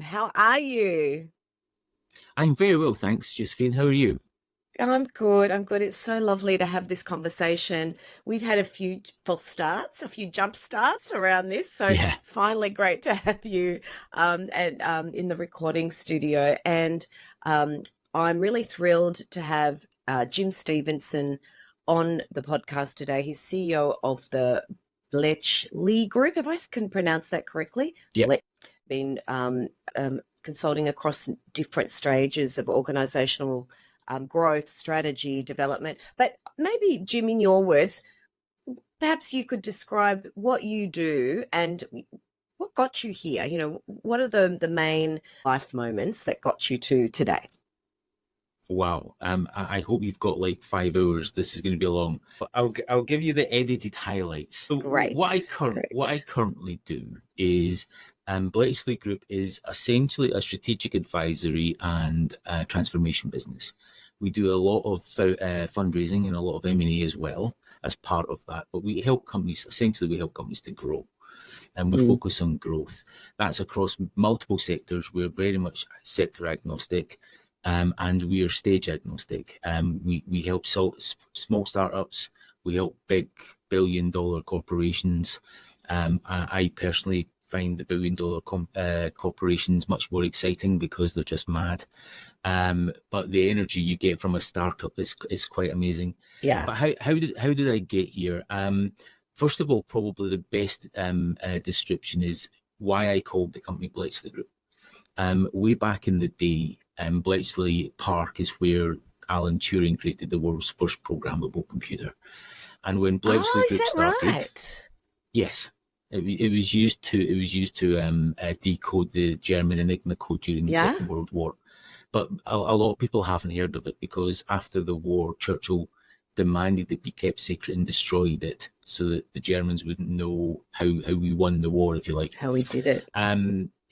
How are you? I'm very well, thanks, Josephine. How are you? I'm good. I'm good. It's so lovely to have this conversation. We've had a few false starts, a few jump starts around this. So Yeah. it's finally great to have you in the recording studio. And um, I'm really thrilled to have Jim Stevenson on the podcast today. He's CEO of the Bletchley Group, if I can pronounce that correctly. Yep. Been consulting across different stages of organisational growth, strategy, development. But maybe, Jim, in your words, perhaps you could describe what you do and what got you here. What are the main life moments that got you to today? Wow. I hope you've got like 5 hours. This is going to be long. But I'll give you the edited highlights. So what I Great. currently do is Bletchley Group is essentially a strategic advisory and transformation business. We do a lot of fundraising and a lot of M&A as well as part of that. But we help companies. Essentially, we help companies to grow, and we focus on growth. That's across multiple sectors. We're very much sector agnostic. And we are stage agnostic. We help small startups. We help big billion-dollar corporations. I personally find the billion-dollar corporations much more exciting because they're just mad. But the energy you get from a startup is quite amazing. Yeah. But how did I get here? First of all, probably the best description is why I called the company Bletchley Group. Way back in the day, Bletchley Park is where Alan Turing created the world's first programmable computer. And when Bletchley Group started, right? yes, it was used to decode the German Enigma code during the Second World War. But a lot of people haven't heard of it because after the war, Churchill demanded it be kept secret and destroyed it so that the Germans wouldn't know how we won the war, if you like. How we did it.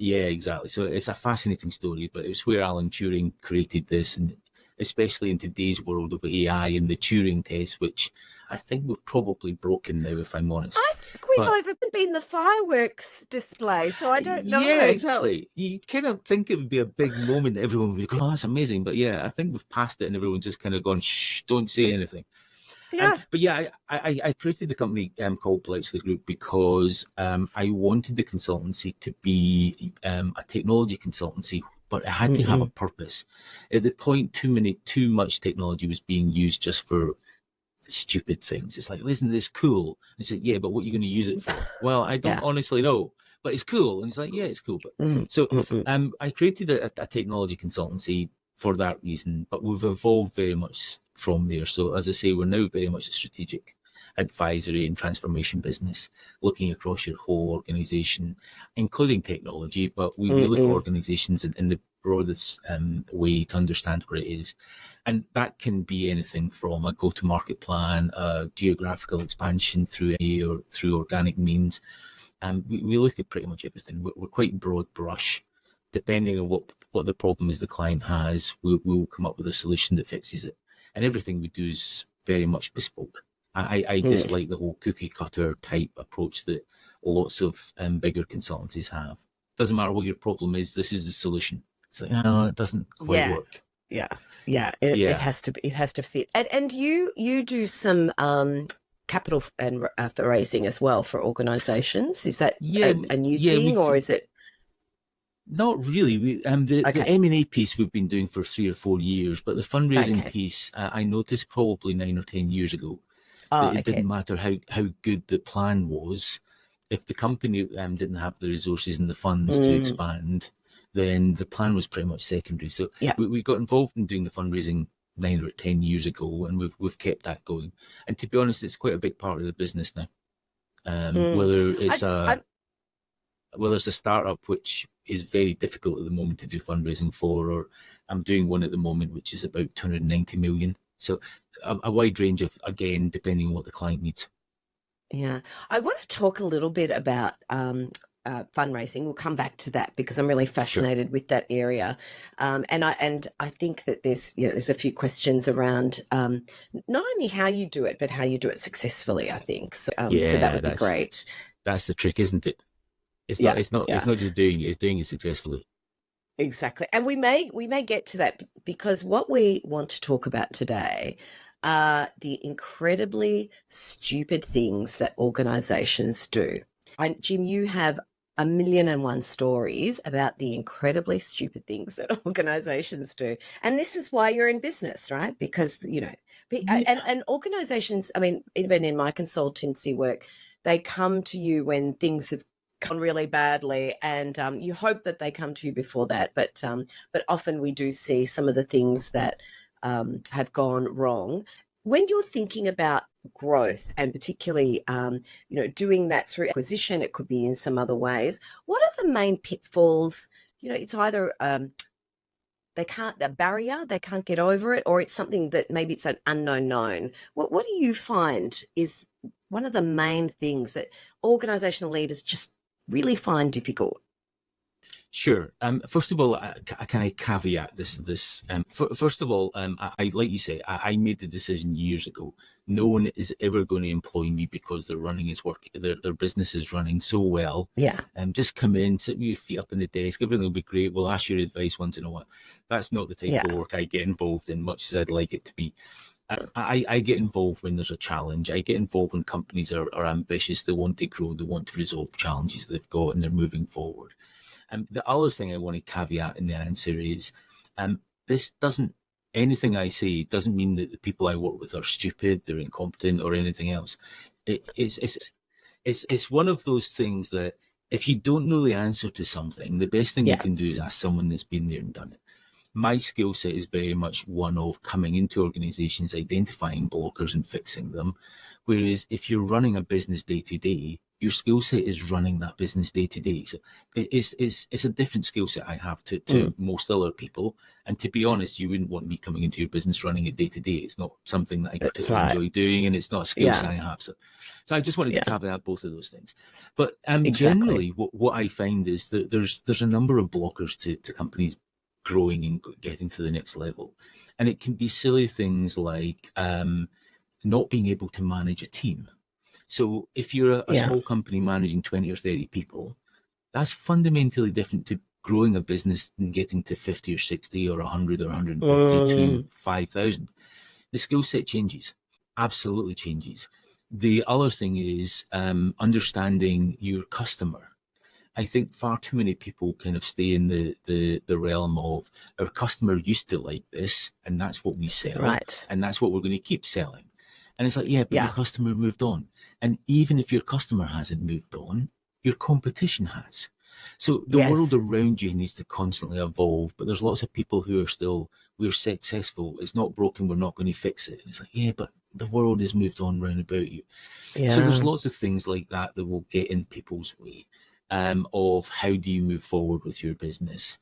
Yeah, exactly. So it's a fascinating story, but it was where Alan Turing created this, and especially in today's world of AI and the Turing test, which I think we've probably broken now, if I'm honest. I think we've over been the fireworks display, so I don't know. Yeah, exactly. You kind of think it would be a big moment. Everyone would go, "Oh, that's amazing!" But yeah, I think we've passed it, and everyone's just kind of gone, "Shh, don't say anything." Yeah. But yeah, I created the company called Bletchley Group because I wanted the consultancy to be a technology consultancy, but it had to have a purpose. At the point, too much technology was being used just for stupid things. It's like, isn't this cool? And it's like, yeah, but what are you going to use it for? Well, I don't honestly know, but it's cool. And it's like, yeah, it's cool. But I created a technology consultancy for that reason, but we've evolved very much from there. So as I say, we're now very much a strategic advisory and transformation business, looking across your whole organization, including technology, but we look at organizations in the broadest way to understand where it is. And that can be anything from a go-to-market plan, a geographical expansion through A or through organic means. We look at pretty much everything. We're quite broad brush. Depending on what the problem is the client has, we'll come up with a solution that fixes it. And everything we do is very much bespoke. I dislike the whole cookie cutter type approach that lots of bigger consultancies have. Doesn't matter what your problem is, this is the solution. It's like, no, it doesn't quite work. It has to fit. And you do some capital and raising as well for organisations. Is that a new thing, or is it? Not really. The M&A piece we've been doing for 3 or 4 years, but the fundraising piece I noticed probably 9 or 10 years ago. It didn't matter how good the plan was. If the company didn't have the resources and the funds to expand, then the plan was pretty much secondary. So we got involved in doing the fundraising 9 or 10 years ago, and we've kept that going. And to be honest, it's quite a big part of the business now. Whether it's a startup, which is very difficult at the moment to do fundraising for, or I'm doing one at the moment, which is about 290 million. So a wide range of, again, depending on what the client needs. Yeah. I want to talk a little bit about fundraising. We'll come back to that because I'm really fascinated with that area. And I think that there's a few questions around not only how you do it, but how you do it successfully, I think. So that would be great. That's the trick, isn't it? It's not just doing it, it's doing it successfully. Exactly. And we may get to that because what we want to talk about today are the incredibly stupid things that organizations do. Jim, you have a million and one stories about the incredibly stupid things that organizations do. And this is why you're in business, right? Because, Yeah. and organizations, I mean, even in my consultancy work, they come to you when things have gone really badly, and you hope that they come to you before that. But often we do see some of the things that have gone wrong. When you're thinking about growth, and particularly doing that through acquisition, it could be in some other ways. What are the main pitfalls? It's either the barrier, they can't get over it, or it's something that maybe it's an unknown known. What do you find is one of the main things that organizational leaders just really find difficult? Sure. First of all, can I caveat this? First of all, I like you say, I made the decision years ago. No one is ever going to employ me because they're running their business is running so well. Yeah, Just come in, sit with your feet up in the desk. Everything will be great. We'll ask your advice once in a while. That's not the type yeah, of work I get involved in, much as I'd like it to be. I get involved when there's a challenge. I get involved when companies are ambitious. They want to grow. They want to resolve challenges they've got, and they're moving forward. The other thing I want to caveat in the answer is this doesn't, anything I say doesn't mean that the people I work with are stupid, they're incompetent, or anything else. It's one of those things that if you don't know the answer to something, the best thing you yeah, can do is ask someone that's been there and done it. My skill set is very much one of coming into organizations, identifying blockers and fixing them. Whereas if you're running a business day to day, your skill set is running that business day to day. So it's a different skill set I have to mm, most other people. And to be honest, you wouldn't want me coming into your business running it day to day. It's not something that I that's particularly right. enjoy doing, and it's not a skill set Yeah, I have. So I just wanted to yeah, caveat both of those things. But exactly. generally, what I find is that there's a number of blockers to companies growing and getting to the next level. And it can be silly things like not being able to manage a team. So if you're a Yeah. small company managing 20 or 30 people, that's fundamentally different to growing a business and getting to 50 or 60 or 100 or 150 to Mm, 5,000. The skill set changes, absolutely changes. The other thing is understanding your customer. I think far too many people kind of stay in the realm of our customer used to like this, and that's what we sell, right. and that's what we're going to keep selling. And it's like, yeah, but your Yeah. customer moved on. And even if your customer hasn't moved on, your competition has. So the world Yes. around you needs to constantly evolve, but there's lots of people who are still, we're successful. It's not broken. We're not going to fix it. And it's like, yeah, but the world has moved on round about you. So there's Yeah. lots of things like that that will get in people's way of how do you move forward with your business.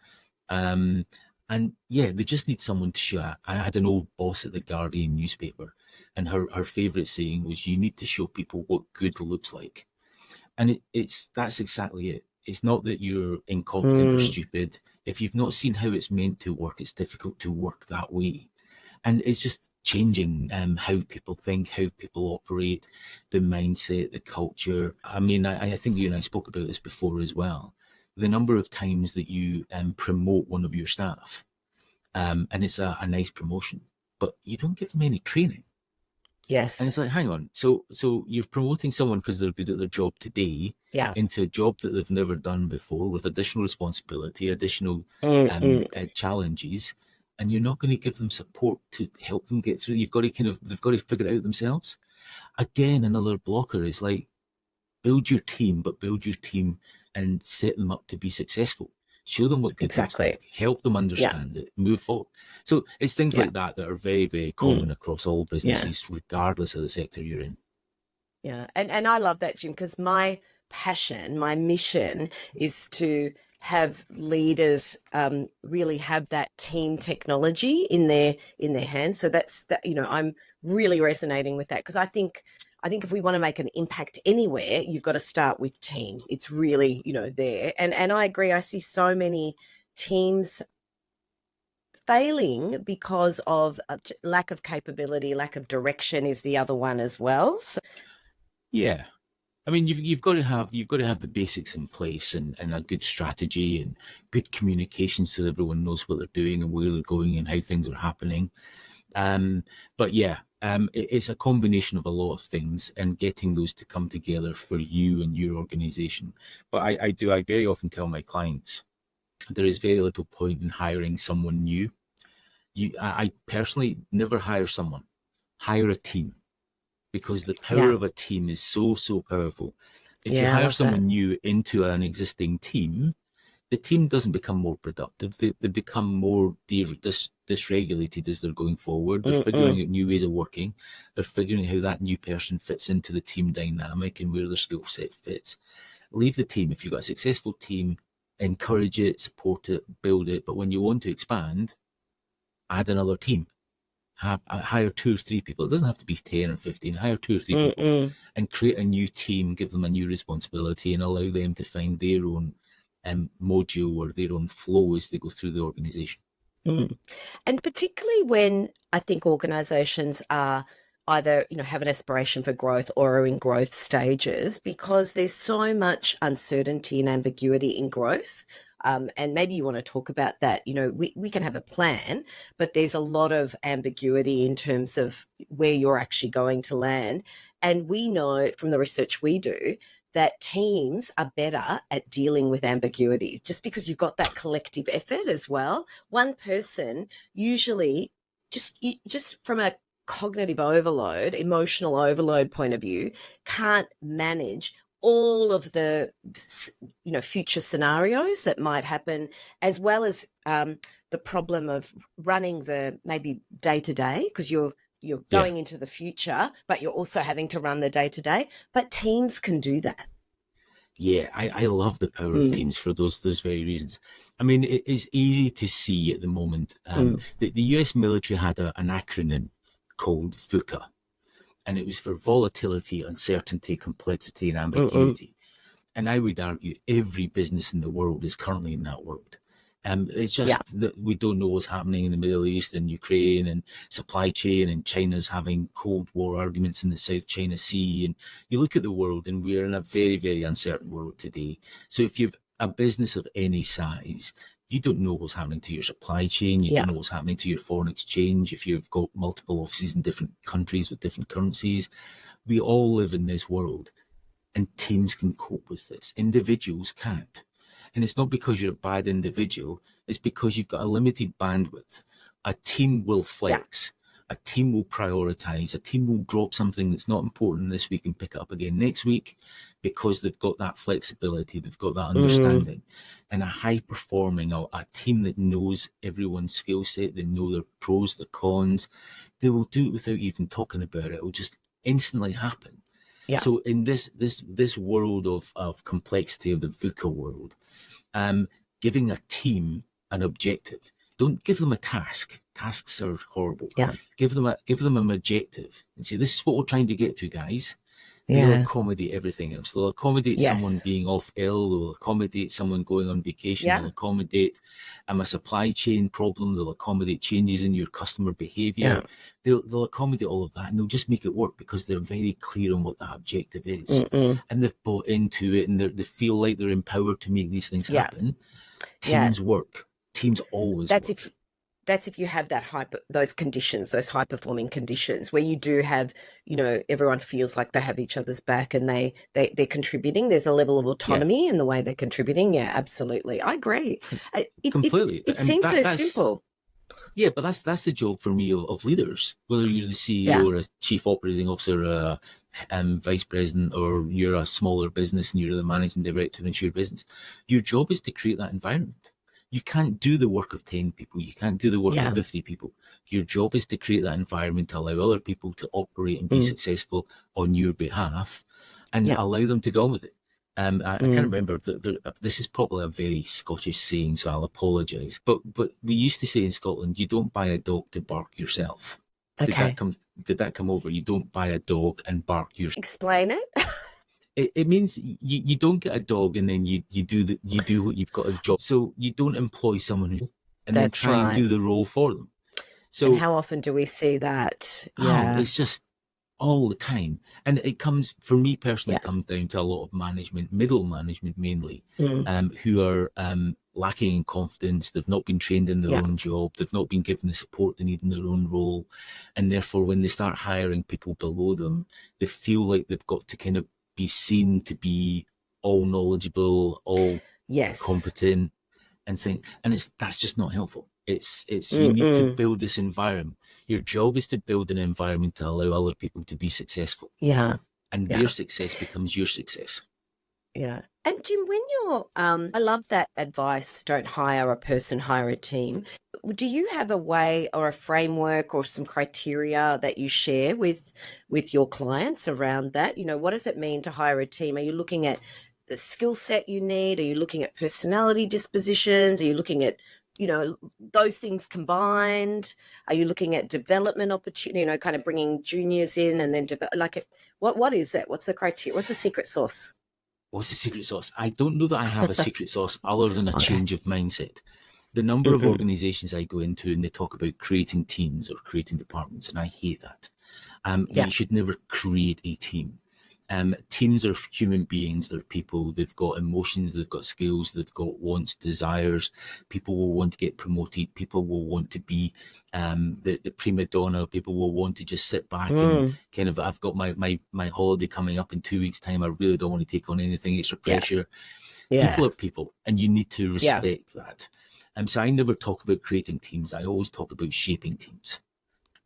Um, and yeah, they just need someone to show. I had an old boss at the Guardian newspaper, and her favourite saying was, "You need to show people what good looks like." And that's exactly it. It's not that you're incompetent or Mm, stupid. If you've not seen how it's meant to work, it's difficult to work that way. And it's just changing how people think, how people operate, the mindset, the culture. I mean, I think you and I spoke about this before as well. The number of times that you promote one of your staff, and it's a nice promotion, but you don't give them any training. And yes. it's like, hang on. So you're promoting someone because they're good at their job today Yeah. into a job that they've never done before with additional responsibility, additional Mm, mm, challenges, and you're not going to give them support to help them get through. You've got to they've got to figure it out themselves. Again, another blocker is like, build your team, but build your team and set them up to be successful. Show them what good looks exactly. like. Help them Yeah. understand it. Move forward. So it's things Yeah. like that that are very, very Mm, common across all yeah. businesses, regardless of the sector you're in. Yeah. And I love that, Jim, because my passion, my mission is to have leaders really have that team technology in their hands. So that's that, I'm really resonating with that because I think if we want to make an impact anywhere, you've got to start with team. It's really, there. And I agree. I see so many teams failing because of lack of capability, lack of direction is the other one as well. So, Yeah. I mean, you've got to have the basics in place, and a good strategy and good communication so everyone knows what they're doing and where they're going and how things are happening. But yeah, it's a combination of a lot of things and getting those to come together for you and your organization. But I very often tell my clients there is very little point in hiring someone new. I personally never hire someone, hire a team, because the power Yeah. of a team is so, so powerful. If you Yeah, I hire love that. someone new into an existing team, the team doesn't become more productive. They become more dysregulated as they're going forward. They're Mm-mm. figuring out new ways of working. They're figuring out how that new person fits into the team dynamic and where their skill set fits. Leave the team. If you've got a successful team, encourage it, support it, build it. But when you want to expand, add another team. Hire 2 or 3 people. It doesn't have to be 10 or 15. Hire 2 or 3 people Mm-mm. and create a new team, give them a new responsibility, and allow them to find their own module or their own flow as they go through the organization. Mm. And particularly when I think organizations are either, have an aspiration for growth or are in growth stages, because there's so much uncertainty and ambiguity in growth. And maybe you want to talk about that. We can have a plan, but there's a lot of ambiguity in terms of where you're actually going to land. And we know from the research we do that teams are better at dealing with ambiguity just because you've got that collective effort as well. One person usually just from a cognitive overload, emotional overload point of view, can't manage all of the future scenarios that might happen, as well as the problem of running the maybe day to day, because you're Yeah. going into the future, but you're also having to run the day to day. But teams can do that. Yeah, I love the power of teams for those very reasons. I mean, it is easy to see at the moment. The US military had an acronym called VUCA, and it was for volatility, uncertainty, complexity, and Mm-mm. ambiguity. And I would argue every business in the world is currently in that world. It's Yeah. just that we don't know what's happening in the Middle East and Ukraine and supply chain, and China's having Cold War arguments in the South China Sea. And you look at the world, and we're in a very, very uncertain world today. So if you've a business of any size, you don't know what's happening to your supply chain. You Yeah. don't know what's happening to your foreign exchange. If you've got multiple offices in different countries with different currencies, we all live in this world. And teams can cope with this. Individuals can't. And it's not because you're a bad individual, it's because you've got a limited bandwidth. A team will flex. A team will prioritize. A team will drop something that's not important this week and pick it up again next week, because they've got that flexibility, they've got that understanding. And a high performing, a team that knows everyone's skill set, they know their pros, their cons, they will do it without even talking about it. It will just instantly happen. Yeah. So in this world of complexity of the VUCA world, giving a team an objective. Don't give them a task. Tasks are horrible. Yeah. Give them an objective and say, this is what we're trying to get to, guys. Yeah. They'll accommodate everything else. They'll accommodate someone being off ill. They'll accommodate someone going on vacation. Yeah. They'll accommodate a supply chain problem. They'll accommodate changes in your customer behavior. Yeah. They'll accommodate all of that, and they'll just make it work because they're very clear on what that objective is. And they've bought into it, and they feel like they're empowered to make these things happen. Teams work. Teams always work. That's if you have those conditions, those high performing conditions where you do have, everyone feels like they have each other's back and they're contributing. There's a level of autonomy in the way they're contributing. Yeah, absolutely. I agree. Completely. It seems so simple. Yeah, but that's the job for me of leaders, whether you're the CEO or a chief operating officer, or a vice president, or you're a smaller business and you're the managing director in your business. Your job is to create that environment. You can't do the work of 10 people. You can't do the work of 50 people. Your job is to create that environment to allow other people to operate and be successful on your behalf, and allow them to go on with it. I can't remember. This is probably a very Scottish saying, so I'll apologise. But we used to say in Scotland, you don't buy a dog to bark yourself. Okay. Did that come over? You don't buy a dog and bark yourself. Explain it. It means you don't get a dog and then you do what you've got a job. So you don't employ someone and then try and do the role for them. So and how often do we see that? Yeah, it's just all the time. And it comes, for me personally, Yeah. it comes down to a lot of management, middle management mainly, Mm. who are lacking in confidence. They've not been trained in their Yeah. own job. They've not been given the support they need in their own role. And therefore, when they start hiring people below them, they feel like they've got to kind of be seen to be all knowledgeable, all Yes. competent, and that's just not helpful. It's you need to Mm-mm. build this environment. Your job is to build an environment to allow other people to be successful, Yeah. and their Yeah. success becomes your success. Yeah. And Jim, when you're, I love that advice, don't hire a person, hire a team. Do you have a way or a framework or some criteria that you share with your clients around that? You know, what does it mean to hire a team? Are you looking at the skill set you need? Are you looking at personality dispositions? Are you looking at, you know, those things combined? Are you looking at development opportunity, you know, kind of bringing juniors in and then what is that? What's the criteria? What's the secret sauce? What's the secret sauce? I don't know that I have a secret sauce other than a Okay. change of mindset. The number of Mm-mm. organizations I go into and they talk about creating teams or creating departments, and I hate that. Yeah. You should never create a team. Teams are human beings, they're people, they've got emotions, they've got skills, they've got wants, desires. People will want to get promoted, people will want to be the prima donna, people will want to just sit back and Mm. kind of, I've got my holiday coming up in 2 weeks' time, I really don't want to take on anything extra Yeah. pressure. Yeah. People are people, and you need to Yeah. respect that. So I never talk about creating teams, I always talk about shaping teams.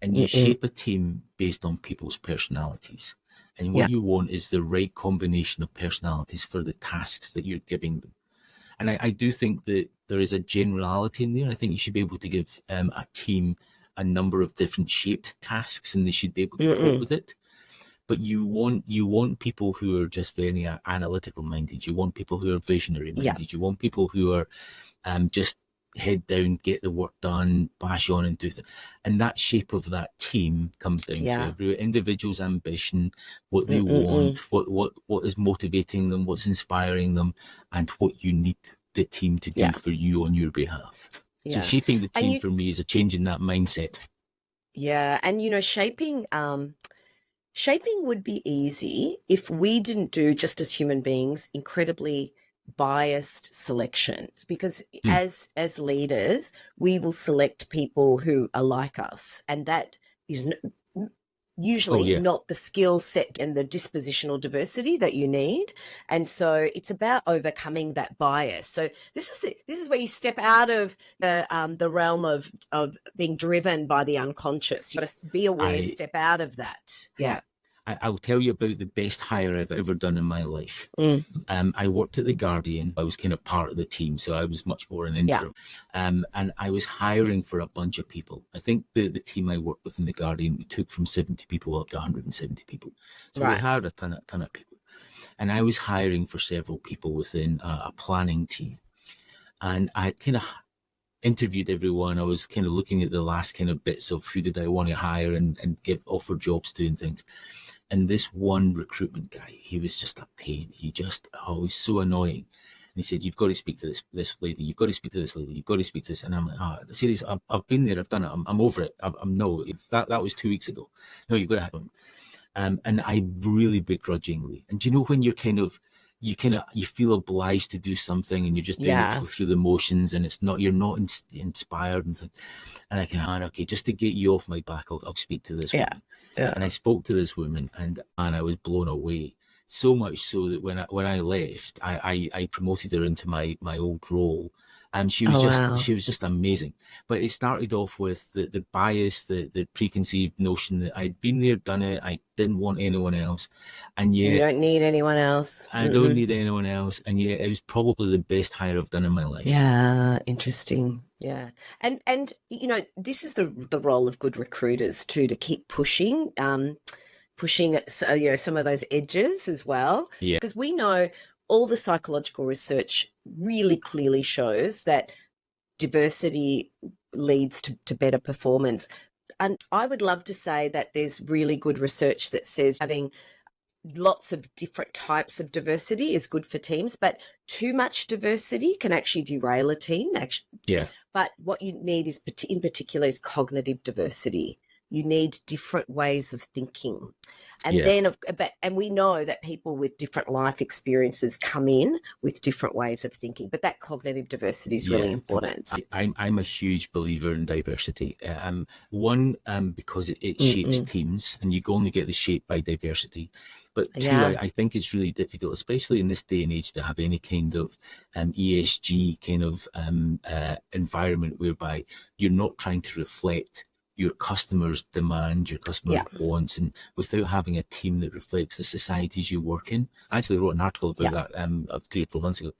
And you Mm-mm. shape a team based on people's personalities. And Yeah. what you want is the right combination of personalities for the tasks that you're giving them. And I do think that there is a generality in there. I think you should be able to give a team a number of different shaped tasks, and they should be able to cope Mm-mm. with it. But you want people who are just very analytical minded. You want people who are visionary Yeah. minded. You want people who are just head down, get the work done, bash on and do things. And that shape of that team comes down to Yeah. every individual's ambition, what they Mm-mm-mm. want, what is motivating them, what's inspiring them, and what you need the team to do Yeah. for you on your behalf. So Yeah. shaping the And team for me is a change in that mindset. and you know, shaping would be easy if we didn't do, just as human beings, incredibly biased selection, because Hmm. as leaders we will select people who are like us, and that is Oh usually yeah. not the skill set and the dispositional diversity that you need. And so it's about overcoming that bias. So this is where you step out of the realm of being driven by the unconscious. You got to be aware, I step out of that. Yeah. I'll tell you about the best hire I've ever done in my life. Mm. I worked at The Guardian. I was kind of part of the team, so I was much more an Yeah. interim. And I was hiring for a bunch of people. I think the team I worked with in The Guardian, we took from 70 people up to 170 people. So we Right. hired a ton of people. And I was hiring for several people within a planning team. And I kind of interviewed everyone. I was kind of looking at the last kind of bits of who did I want to hire and offer jobs to and things. And this one recruitment guy, he was just a pain. He just, was so annoying. And he said, "You've got to speak to this lady. You've got to speak to this lady. You've got to speak to this." And I'm like, seriously, I've been there. I've done it. I'm over it. I'm no, that was 2 weeks ago. No, you've got to have him. And I really begrudgingly. And do you know when you feel obliged to do something and you're just doing it to Yeah. go through the motions, and you're not inspired and things. And I can, okay, just to get you off my back, I'll speak to this Yeah. woman. Yeah. And I spoke to this woman, and I was blown away. So much so that when I left, I promoted her into my old role, and Oh wow. she was just amazing. But it started off with the bias, the preconceived notion that I'd been there, done it, I didn't want anyone else, and You yet don't need anyone else. I don't Mm-mm. need anyone else, and yet it was probably the best hire I've done in my life. Yeah, interesting. Yeah. And you know, this is the role of good recruiters too, to keep pushing you know, some of those edges as well, Yeah. because we know all the psychological research really clearly shows that diversity leads to better performance. And I would love to say that there's really good research that says having lots of different types of diversity is good for teams, but too much diversity can actually derail a team. Yeah. But what you need is, in particular, is cognitive diversity. you need different ways of thinking. And Yeah. then, and we know that people with different life experiences come in with different ways of thinking, but that cognitive diversity is really important. I'm a huge believer in diversity. One, because it shapes teams, and you only get the shape by diversity. But two, I think it's really difficult, especially in this day and age, to have any kind of ESG kind of environment whereby you're not trying to reflect your customers' demand, your customers' wants, and without having a team that reflects the societies you work in. I actually wrote an article about that 3 or 4 months ago,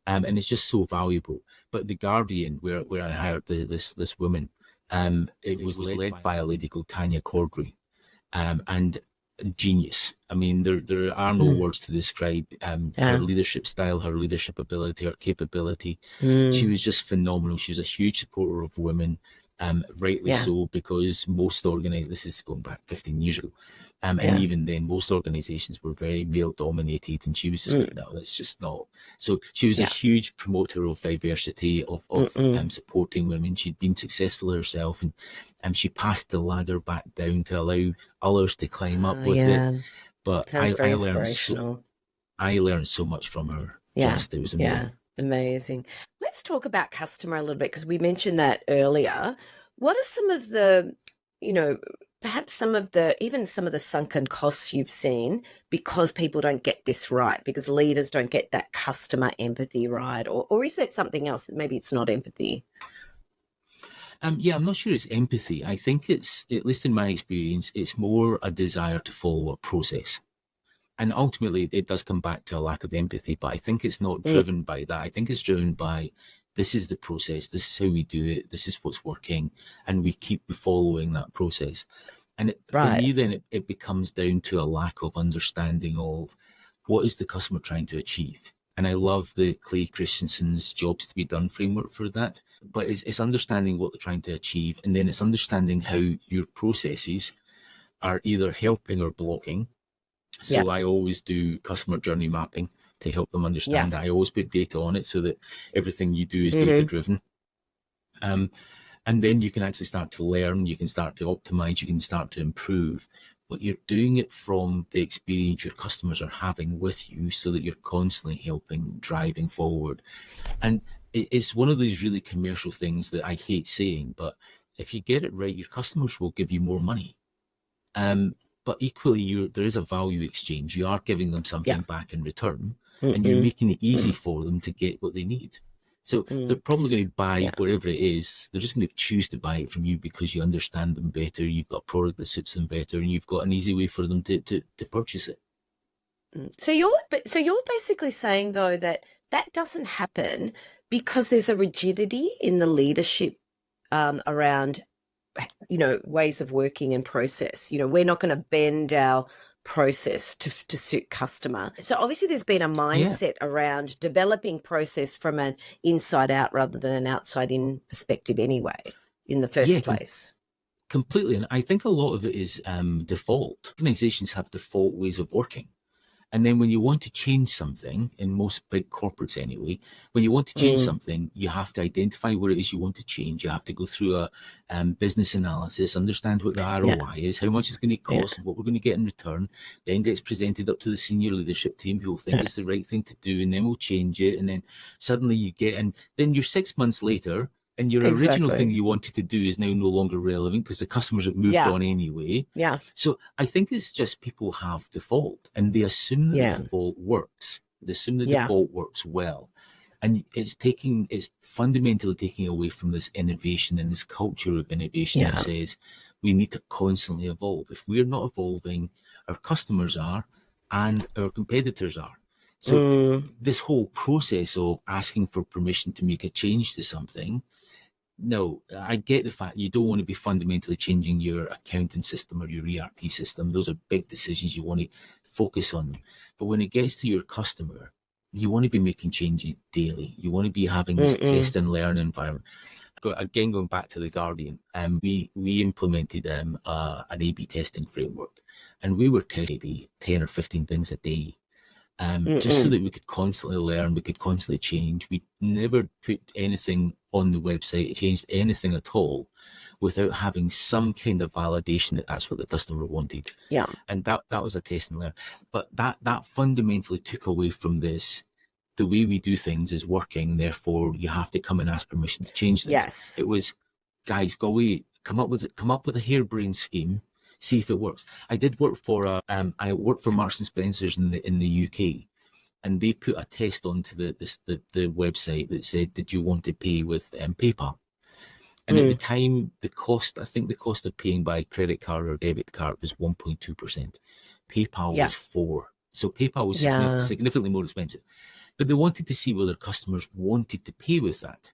and it's just so valuable. But The Guardian, where I hired this woman, it was led by a lady called Tanya Cordry, and genius. I mean, there are no words to describe her leadership style, her leadership ability, her capability. She was just phenomenal. She was a huge supporter of women. Rightly so, because most this is going back 15 years ago, and even then most organizations were very male dominated, and she was just like, no, that's just not. So she was a huge promoter of diversity, of supporting women. She'd been successful herself, and she passed the ladder back down to allow others to climb up with it. But I learned so much from her. Just, it was amazing. Amazing. Let's talk about customer a little bit, because we mentioned that earlier. What are some of the, perhaps some of the sunken costs you've seen because people don't get this right, because leaders don't get that customer empathy right? Or is it something else that maybe it's not empathy? I'm not sure it's empathy. I think it's, at least in my experience, it's more a desire to follow a process. And ultimately, it does come back to a lack of empathy, but I think it's not driven by that. I think it's driven by, this is the process, this is how we do it, this is what's working, and we keep following that process. And for me, then it becomes down to a lack of understanding of what is the customer trying to achieve. And I love the Clay Christensen's Jobs to be Done framework for that. But it's understanding what they're trying to achieve, and then it's understanding how your processes are either helping or blocking. So I always do customer journey mapping to help them understand. I always put data on it so that everything you do is data driven. And then you can actually start to learn, you can start to optimize, you can start to improve. But you're doing it from the experience your customers are having with you, so that you're constantly helping, driving forward. And it's one of these really commercial things that I hate saying, but if you get it right, your customers will give you more money. But equally, there is a value exchange. You are giving them something back in return, and you're making it easy for them to get what they need. So they're probably going to buy whatever it is. They're just going to choose to buy it from you because you understand them better. You've got a product that suits them better, and you've got an easy way for them to purchase it. So you're basically saying, though, that doesn't happen because there's a rigidity in the leadership around ways of working and process. We're not going to bend our process to suit customer. So obviously there's been a mindset around developing process from an inside out rather than an outside in perspective anyway, in the first place. Completely. And I think a lot of it is default. Organizations have default ways of working. And then when you want to change something, in most big corporates anyway, when you want to change something, you have to identify what it is you want to change. You have to go through a business analysis, understand what the ROI is, how much it's going to cost, and what we're going to get in return. Then gets presented up to the senior leadership team, who will think it's the right thing to do, and then we'll change it. And then suddenly you get, and then you're 6 months later, and your original thing you wanted to do is now no longer relevant because the customers have moved on anyway. So I think it's just people have default, and they assume that the default works. They assume the default works well. And it's fundamentally taking away from this innovation and this culture of innovation that says we need to constantly evolve. If we're not evolving, our customers are, and our competitors are. So this whole process of asking for permission to make a change to something, no, I get the fact you don't want to be fundamentally changing your accounting system or your ERP system. Those are big decisions. You want to focus on them. But when it gets to your customer, you want to be making changes daily. You want to be having this test and learn environment. Again, going back to The Guardian, we implemented an A/B testing framework, and we were testing maybe 10 or 15 things a day. Just so that we could constantly learn, we could constantly change. We never put anything on the website, changed anything at all without having some kind of validation that that's what the customer wanted. Yeah. And that was a test and learn. But that fundamentally took away from this. The way we do things is working, therefore you have to come and ask permission to change things. Yes. It was, guys, go away, come up with a harebrained scheme, see if it works. I did work for I worked for Marks and Spencers in the UK, and they put a test onto the website that said, did you want to pay with PayPal? And at the time, the cost of paying by credit card or debit card was 1.2%. PayPal was 4%. So PayPal was significantly more expensive. But they wanted to see whether customers wanted to pay with that.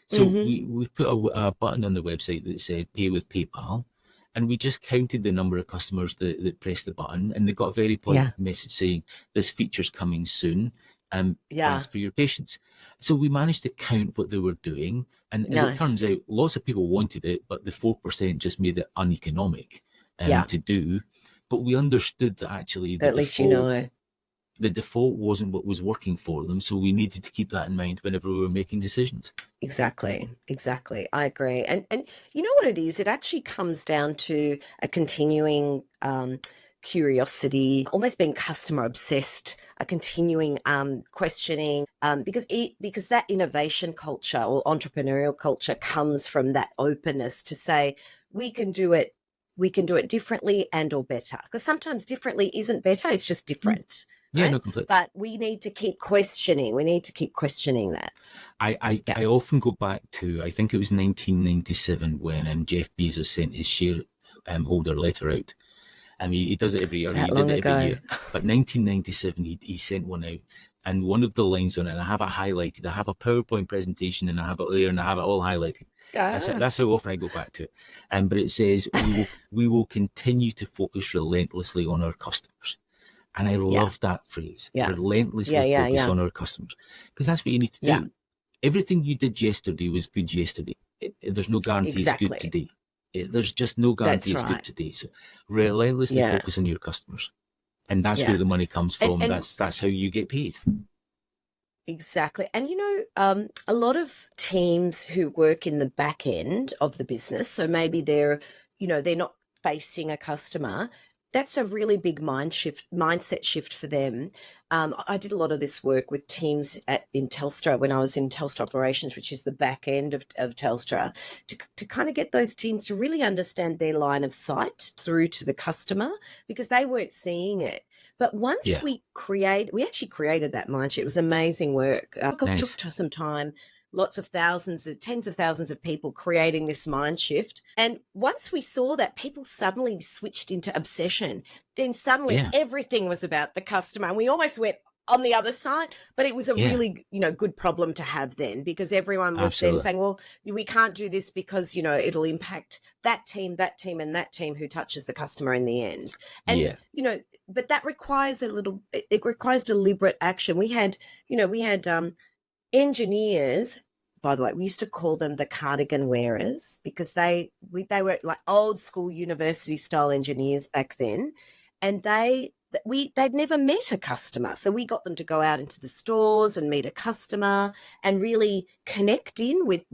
So we put a button on the website that said pay with PayPal, and we just counted the number of customers that pressed the button, and they got a very polite message saying, this feature's coming soon, thanks for your patience. So we managed to count what they were doing, and as it turns out, lots of people wanted it, but the 4% just made it uneconomic to do. But we understood that actually at least you know. The default wasn't what was working for them, so we needed to keep that in mind whenever we were making decisions. Exactly. I agree. And you know what it is? It actually comes down to a continuing curiosity, almost being customer obsessed, a continuing questioning, because that innovation culture or entrepreneurial culture comes from that openness to say we can do it differently and or better. Because sometimes differently isn't better; it's just different. Yeah, right? no, completely. But we need to keep questioning. We need to keep questioning that. I often go back to, I think it was 1997 when Jeff Bezos sent his shareholder letter out. I mean, he does it every year. He did it every year. But 1997, he sent one out. And one of the lines on it, and I have it highlighted. I have a PowerPoint presentation, and I have it there, and I have it all highlighted. That's how often I go back to it. But it says, we will continue to focus relentlessly on our customers. And I love that phrase, relentlessly focus on our customers, because that's what you need to do. Everything you did yesterday was good yesterday. There's no guarantee it's good today. There's just no guarantee it's good today. So relentlessly focus on your customers. And that's where the money comes from. And that's how you get paid. Exactly. And, a lot of teams who work in the back end of the business, so maybe they're not facing a customer, that's a really big mindset shift for them. I did a lot of this work with teams in Telstra when I was in Telstra Operations, which is the back end of Telstra, to kind of get those teams to really understand their line of sight through to the customer, because they weren't seeing it. But once we actually created that mindset. It was amazing work. It took some time. Lots of tens of thousands of people creating this mind shift. And once we saw that, people suddenly switched into obsession. Then suddenly everything was about the customer. And we almost went on the other side, but it was a really, good problem to have then, because everyone was then saying, well, we can't do this because, it'll impact that team, and that team who touches the customer in the end. And, but that requires it requires deliberate action. We had engineers, by the way, we used to call them the cardigan wearers, because they were like old school university style engineers back then, and they'd never met a customer. So we got them to go out into the stores and meet a customer and really connect in with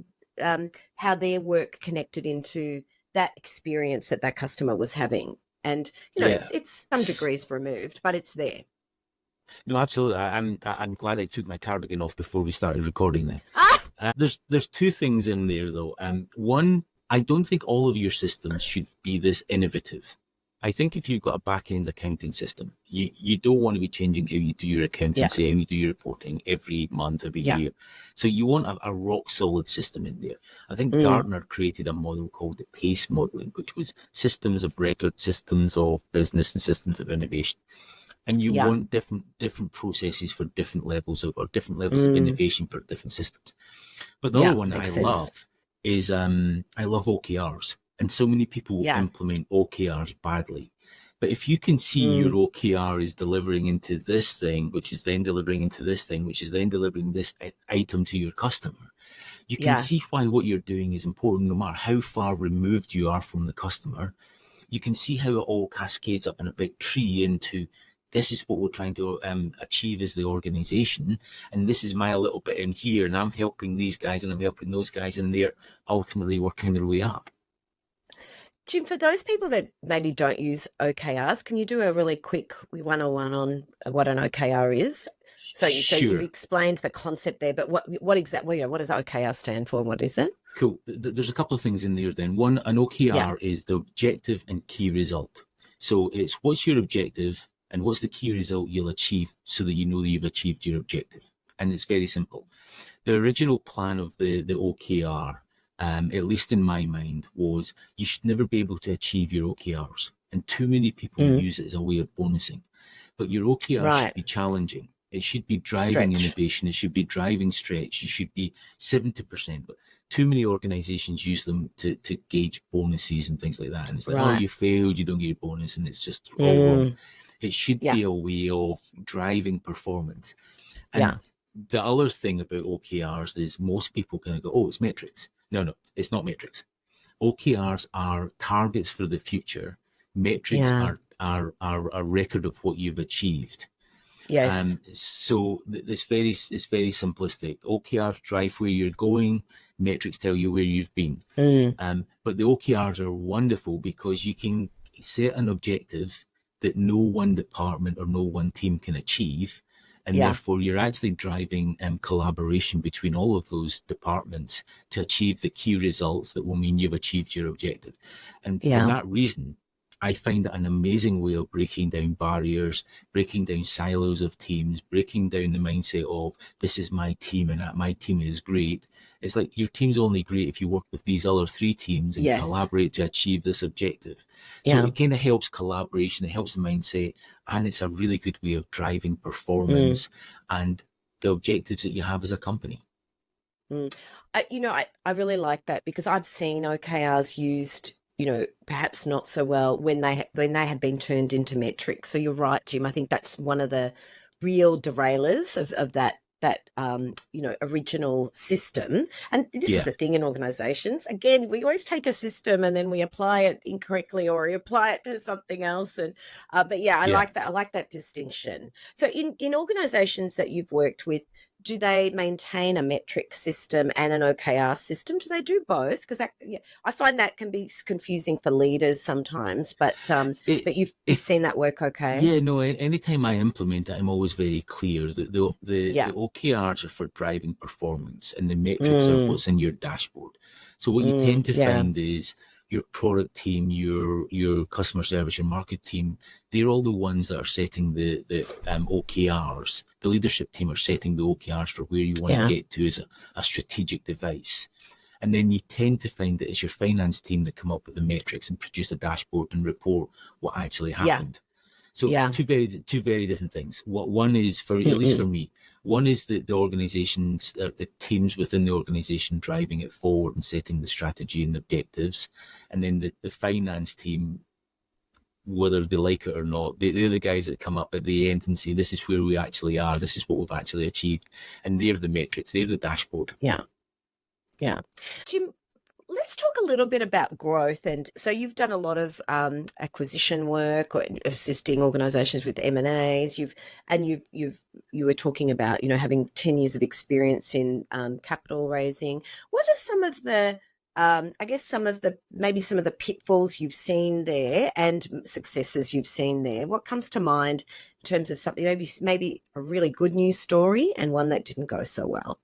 how their work connected into that experience that customer was having. And, it's some degrees removed, but it's there. No, absolutely. I'm glad I took my cardigan off before we started recording then. There's two things in there though. One, I don't think all of your systems should be this innovative. I think if you've got a back-end accounting system, you don't want to be changing how you do your accountancy, how you do your reporting every month, every year. So you want a rock-solid system in there. I think Gartner created a model called the PACE modeling, which was systems of record, systems of business, and systems of innovation. And you want different processes for different levels of innovation for different systems. But the other one that I love is I love OKRs. And so many people implement OKRs badly. But if you can see your OKR is delivering into this thing, which is then delivering into this thing, which is then delivering this item to your customer, you can see why what you're doing is important, no matter how far removed you are from the customer. You can see how it all cascades up in a big tree into, this is what we're trying to achieve as the organization, and this is my little bit in here, and I'm helping these guys, and I'm helping those guys, and they're ultimately working their way up. Jim, for those people that maybe don't use OKRs, can you do a really quick 101 on what an OKR is? So you've Sure. explained the concept there, but what exactly, what does OKR stand for? What is it? Cool. There's a couple of things in there then. One, an Yeah. OKR is the objective and key result. So it's what's your objective and what's the key result you'll achieve so that you know that you've achieved your objective. And it's very simple. The original plan of the OKR, at least in my mind, was you should never be able to achieve your OKRs. And too many people use it as a way of bonusing. But your OKR should Right. be challenging. It should be driving Stretch. innovation. It should be driving stretch. It should be 70%. But too many organizations use them to gauge bonuses and things like that. And it's like, oh, Right. you failed, you don't get your bonus. And it's just all wrong. It should Yeah. be a way of driving performance. And Yeah. the other thing about OKRs is most people kind of go, oh, it's metrics. No, it's not metrics. OKRs are targets for the future. Metrics Yeah. are a record of what you've achieved. Yes. So it's very simplistic. OKRs drive where you're going. Metrics tell you where you've been. But the OKRs are wonderful because you can set an objective that no one department or no one team can achieve. And Yeah. therefore, you're actually driving collaboration between all of those departments to achieve the key results that will mean you've achieved your objective. And for Yeah. that reason, I find it an amazing way of breaking down barriers, breaking down silos of teams, breaking down the mindset of this is my team and that my team is great. It's like your team's only great if you work with these other three teams and Yes. collaborate to achieve this objective. So Yeah. it kind of helps collaboration, it helps the mindset, and it's a really good way of driving performance and the objectives that you have as a company. I really like that because I've seen OKRs used, perhaps not so well when they have been turned into metrics. So you're right, Jim. I think that's one of the real derailers of that original system. And this is the thing in organizations. Again, we always take a system and then we apply it incorrectly or we apply it to something else. And but yeah, I like that. I like that distinction. So in organizations that you've worked with, do they maintain a metric system and an OKR system? Do they do both? Because I find that can be confusing for leaders sometimes. But you've seen that work okay? Yeah, no. Anytime I implement it, I'm always very clear that the OKRs are for driving performance, and the metrics are what's in your dashboard. So what you tend to find is your product team, your customer service, your market team, they're all the ones that are setting the OKRs. The leadership team are setting the OKRs for where you want to get to as a strategic device. And then you tend to find that it's your finance team that come up with the metrics and produce a dashboard and report what actually happened. So two very different things. What one is for at least for me, one is the organizations, the teams within the organization driving it forward and setting the strategy and the objectives, and then the finance team, whether they like it or not, they're the guys that come up at the end and say, "This is where we actually are. This is what we've actually achieved," and they're the metrics. They're the dashboard. Yeah. Jim, let's talk a little bit about growth. And so you've done a lot of acquisition work or assisting organisations with M&As. You were talking about having 10 years of experience in capital raising. What are some of the some of the pitfalls you've seen there and successes you've seen there? What comes to mind in terms of something maybe a really good news story and one that didn't go so well?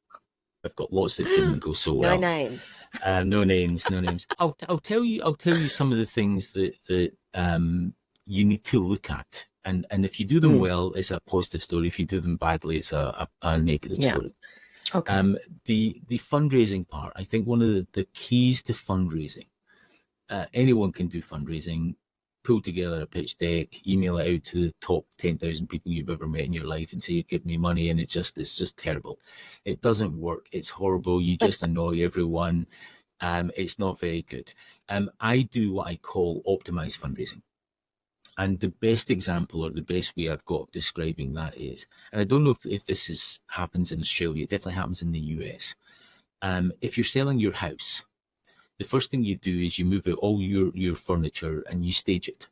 I've got lots that didn't go so well. No names. No names. I'll tell you some of the things that you need to look at, and if you do them well, it's a positive story. If you do them badly, it's a negative story. Okay. The fundraising part, I think one of the keys to fundraising, anyone can do fundraising. Pull together a pitch deck, email it out to the top 10,000 people you've ever met in your life and say, you give me money, and it's just terrible. It doesn't work. It's horrible. You just annoy everyone. It's not very good. I do what I call optimized fundraising. And the best example or the best way I've got of describing that is, and I don't know if this happens in Australia, it definitely happens in the US. If you're selling your house, the first thing you do is you move out all your furniture and you stage it.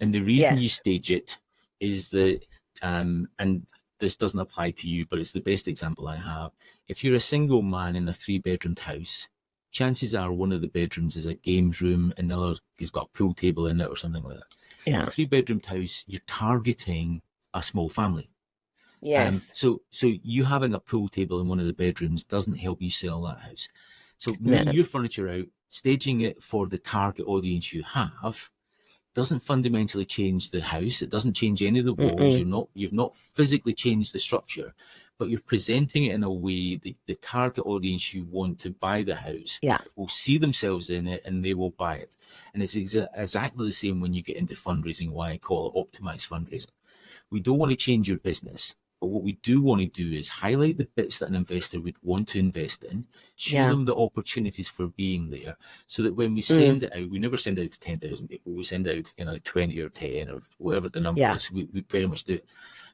And the reason you stage it is that, and this doesn't apply to you, but it's the best example I have. If you're a single man in a 3-bedroomed house, chances are one of the bedrooms is a games room and the other has got a pool table in it or something like that. Yeah. A 3-bedroom house, you're targeting a small family. Yes. So you having a pool table in one of the bedrooms doesn't help you sell that house. So moving your furniture out, staging it for the target audience you have, doesn't fundamentally change the house. It doesn't change any of the walls. You've not physically changed the structure, but you're presenting it in a way that the target audience you want to buy the house will see themselves in it and they will buy it. And it's exactly the same when you get into fundraising, why I call it optimized fundraising. We don't want to change your business, but what we do want to do is highlight the bits that an investor would want to invest in, show them the opportunities for being there, so that when we send it out, we never send it out to 10,000 people. We send it out, 20 or 10 or whatever the number is. We very much do it.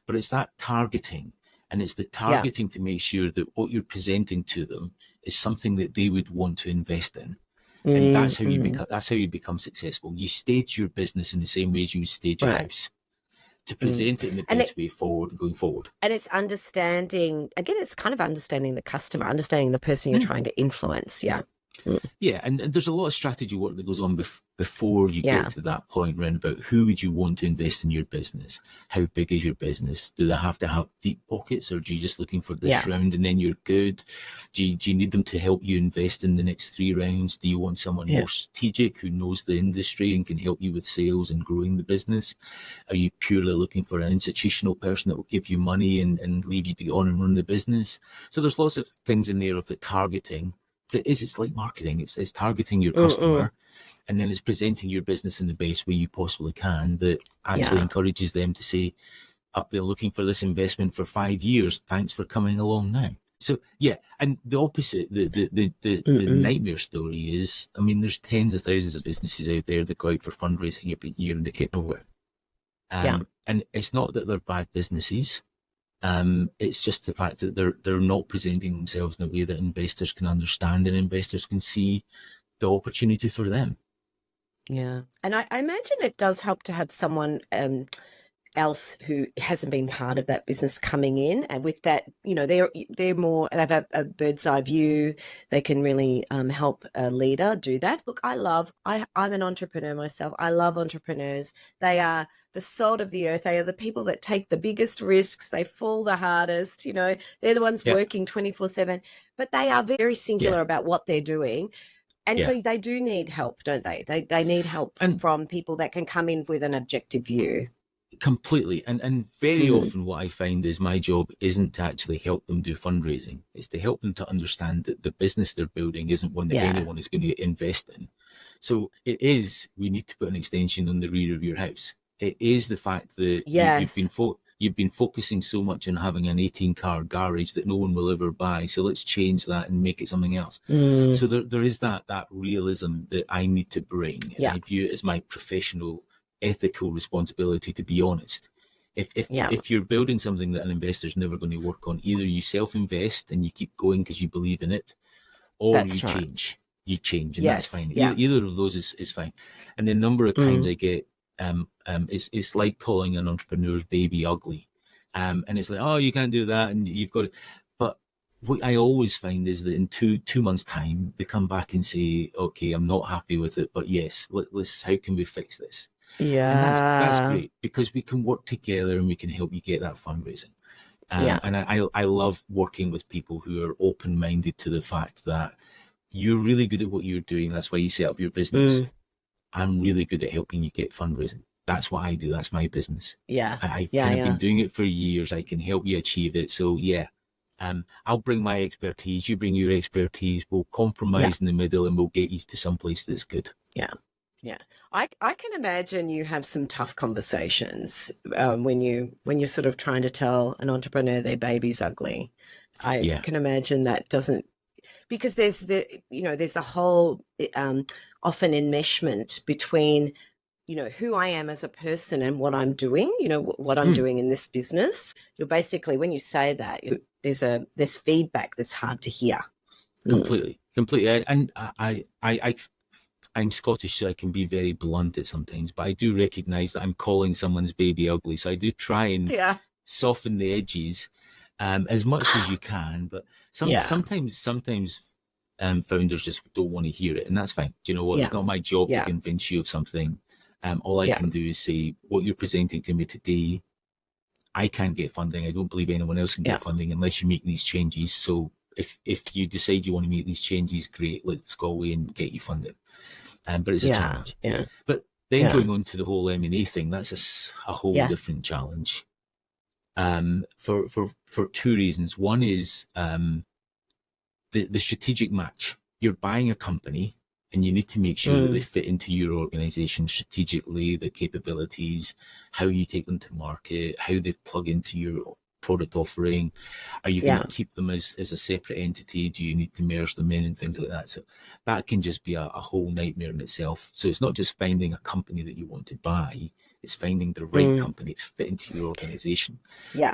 But it's that targeting, and it's the targeting to make sure that what you're presenting to them is something that they would want to invest in. And that's how you become successful. You stage your business in the same way as you would stage a house, to present it in the best way forward and going forward. And it's understanding, again, it's kind of understanding the customer, understanding the person you're trying to influence. Yeah. Yeah, and there's a lot of strategy work that goes on before you get to that point round about who would you want to invest in your business? How big is your business? Do they have to have deep pockets, or are you just looking for this round and then you're good? Do you need them to help you invest in the next 3 rounds? Do you want someone more strategic who knows the industry and can help you with sales and growing the business? Are you purely looking for an institutional person that will give you money and leave you to go on and run the business? So there's lots of things in there of the targeting. But it's like marketing. It's targeting your customer, and then it's presenting your business in the best way you possibly can that actually encourages them to say, I've been looking for this investment for 5 years. Thanks for coming along now. So, and the opposite, the nightmare story is, I mean, there's tens of thousands of businesses out there that go out for fundraising every year and they get nowhere. And it's not that they're bad businesses. It's just the fact that they're not presenting themselves in a way that investors can understand and investors can see the opportunity for them. Yeah. And I imagine it does help to have someone else who hasn't been part of that business coming in, and with that, they're more, they have a bird's eye view. They can really help a leader do that. Look, I'm an entrepreneur myself. I love entrepreneurs. They are the salt of the earth. They are the people that take the biggest risks. They fall the hardest. They're the ones working 24/7, but they are very singular about what they're doing. And so they do need help, don't they? They need help from people that can come in with an objective view. Completely. And very often what I find is my job isn't to actually help them do fundraising. It's to help them to understand that the business they're building isn't one that anyone is going to invest in. So we need to put an extension on the rear of your house. It is the fact that you've been focusing so much on having an 18-car garage that no one will ever buy. So let's change that and make it something else. So there is that realism that I need to bring. And I view it as my professional ethical responsibility to be honest. If you're building something that an investor's never going to work on, either you self-invest and you keep going because you believe in it, or change. You change, and that's fine. Either of those is fine. And the number of times I get it's like calling an entrepreneur's baby ugly, and it's like, oh, you can't do that, and you've got to. But what I always find is that in two months' time, they come back and say, okay, I'm not happy with it, but yes, let's how can we fix this? And that's great, because we can work together and we can help you get that fundraising. And I love working with people who are open-minded to the fact that you're really good at what you're doing. That's why you set up your business. I'm really good at helping you get fundraising. That's what I do. That's my business. I've been doing it for years. I can help you achieve it. So I'll bring my expertise. You bring your expertise. We'll compromise in the middle, and we'll get you to someplace that's good. Yeah. I can imagine you have some tough conversations when you're sort of trying to tell an entrepreneur their baby's ugly. I can imagine that doesn't, because there's a whole often enmeshment between who I am as a person and what I'm doing, what I'm doing in this business. You're basically, when you say that, there's feedback that's hard to hear. Completely. And I'm Scottish, so I can be very blunt at sometimes, but I do recognise that I'm calling someone's baby ugly. So I do try and soften the edges as much as you can. But sometimes founders just don't want to hear it, and that's fine. Do you know what? Yeah. It's not my job to Yeah. convince you of something. All I Yeah. can do is say, what you're presenting to me today, I can't get funding. I don't believe anyone else can Yeah. get funding unless you make these changes. So if you decide you want to make these changes, great, let's go away and get you funding. But it's a Yeah. challenge. Yeah. But then Yeah. going on to the whole M&A thing, that's a whole Yeah. different challenge. For two reasons. One is the strategic match. You're buying a company and you need to make sure that they fit into your organization strategically, the capabilities, how you take them to market, how they plug into your product offering. Are you going to keep them as a separate entity? Do you need to merge them in and things like that? So that can just be a whole nightmare in itself. So it's not just finding a company that you want to buy, it's finding the right company to fit into your organization. Yeah.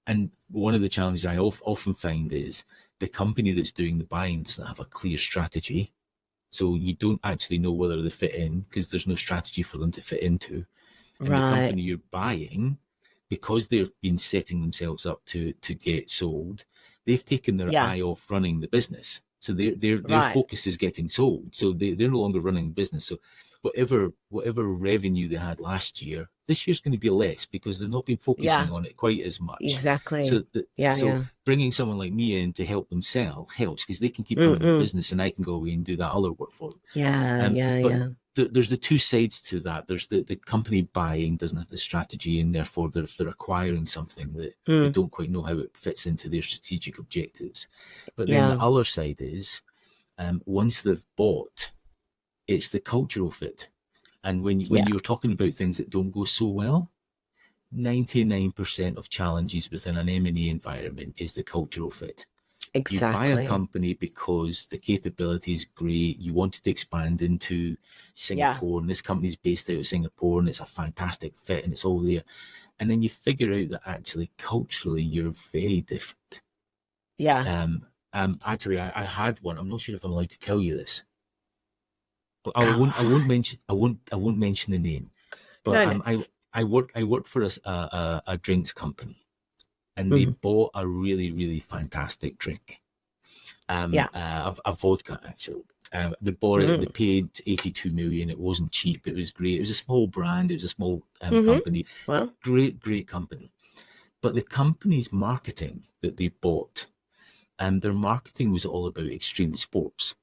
And one of the challenges I often find is the company that's doing the buying doesn't have a clear strategy. So you don't actually know whether they fit in because there's no strategy for them to fit into. And the company you're buying, because they've been setting themselves up to get sold, they've taken their eye off running the business. So their focus is getting sold. So they're no longer running the business. So whatever revenue they had last year, this year's going to be less because they've not been focusing on it quite as much. Exactly. So bringing someone like me in to help them sell helps because they can keep running the business and I can go away and do that other work for them. There's the two sides to that. There's the company buying doesn't have the strategy and therefore they're acquiring something that they don't quite know how it fits into their strategic objectives. But then the other side is once they've bought, it's the cultural fit. And when you're talking about things that don't go so well, 99% of challenges within an M&A environment is the cultural fit. Exactly. You buy a company because the capability is great. You wanted to expand into Singapore, and this company's based out of Singapore, and it's a fantastic fit, and it's all there. And then you figure out that actually culturally you're very different. Yeah. Actually, I had one. I'm not sure if I'm allowed to tell you this. I won't mention the name, but I worked for a drinks company, and they bought a really, really fantastic drink. A vodka actually. They bought it. They paid 82 million. It wasn't cheap. It was great. It was a small brand. It was a small company. Well, great company. But the company's marketing that they bought, their marketing was all about extreme sports.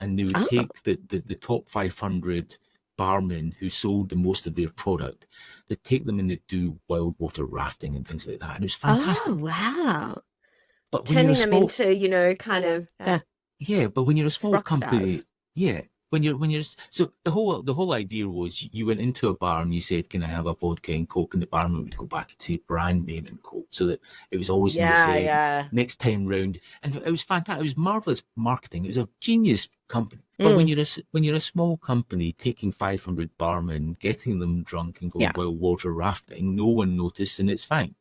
And they would take the top 500 barmen who sold the most of their product, they'd take them and they'd do wild water rafting and things like that. And it was fantastic. Oh, wow. But turning them into, kind of... but when you're a small company... Stars. When you're so the whole idea was you went into a bar and you said, "Can I have a vodka and Coke?" And the barman would go back and say brand name and Coke, so that it was always in the head. Next time round, and it was fantastic. It was marvelous marketing. It was a genius company. But when you're a small company taking 500 barmen, getting them drunk and going wild water rafting, no one noticed and it's fine.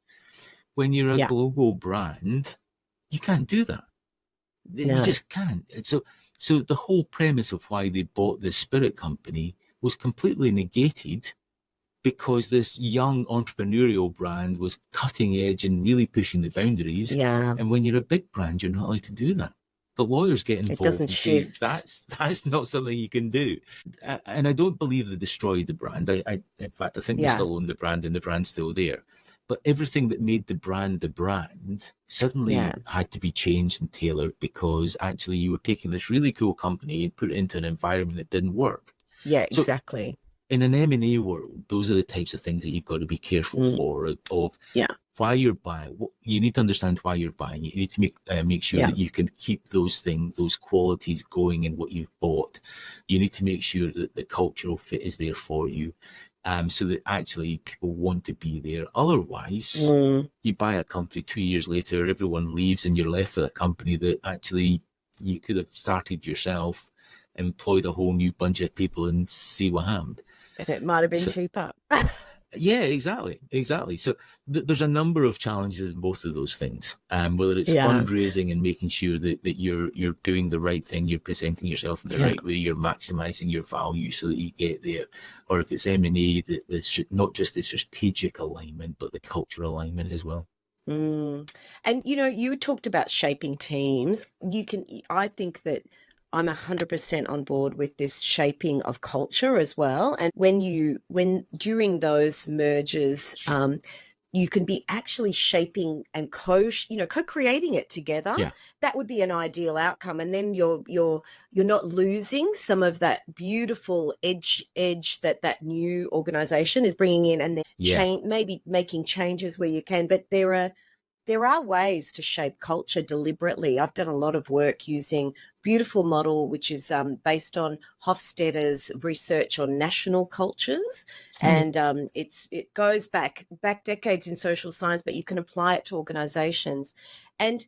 When you're a global brand, you can't do that. You just can't. So the whole premise of why they bought this spirit company was completely negated because this young entrepreneurial brand was cutting edge and really pushing the boundaries. Yeah. And when you're a big brand, you're not allowed to do that. The lawyers get involved. It doesn't and say, shift. That's not something you can do. And I don't believe they destroyed the brand. In fact, I think they still own the brand and the brand's still there. But everything that made the brand suddenly had to be changed and tailored because actually you were taking this really cool company and put it into an environment that didn't work. Yeah, exactly. So in an M&A world, those are the types of things that you've got to be careful for. Of why you're buying. You need to understand why you're buying. You need to make sure that you can keep those things, those qualities going in what you've bought. You need to make sure that the cultural fit is there for you. So that actually people want to be there. Otherwise, you buy a company 2 years later, everyone leaves and you're left with a company that actually you could have started yourself, employed a whole new bunch of people and see what happened. And it might have been cheaper. Yeah, exactly. So there's a number of challenges in both of those things. Whether it's fundraising and making sure that you're doing the right thing, you're presenting yourself in the right way, you're maximizing your value so that you get there, or if it's M&A, not just the strategic alignment but the cultural alignment as well. Mm. And, you talked about shaping teams. I think that I'm 100% on board with this shaping of culture as well. And when during those mergers, you can be actually shaping and co-creating it together. Yeah. That would be an ideal outcome. And then you're not losing some of that beautiful edge that new organization is bringing in, and then Yeah. maybe making changes where you can. But there are ways to shape culture deliberately. I've done a lot of work using beautiful model, which is based on Hofstadter's research on national cultures, and it goes back decades in social science, but you can apply it to organisations, and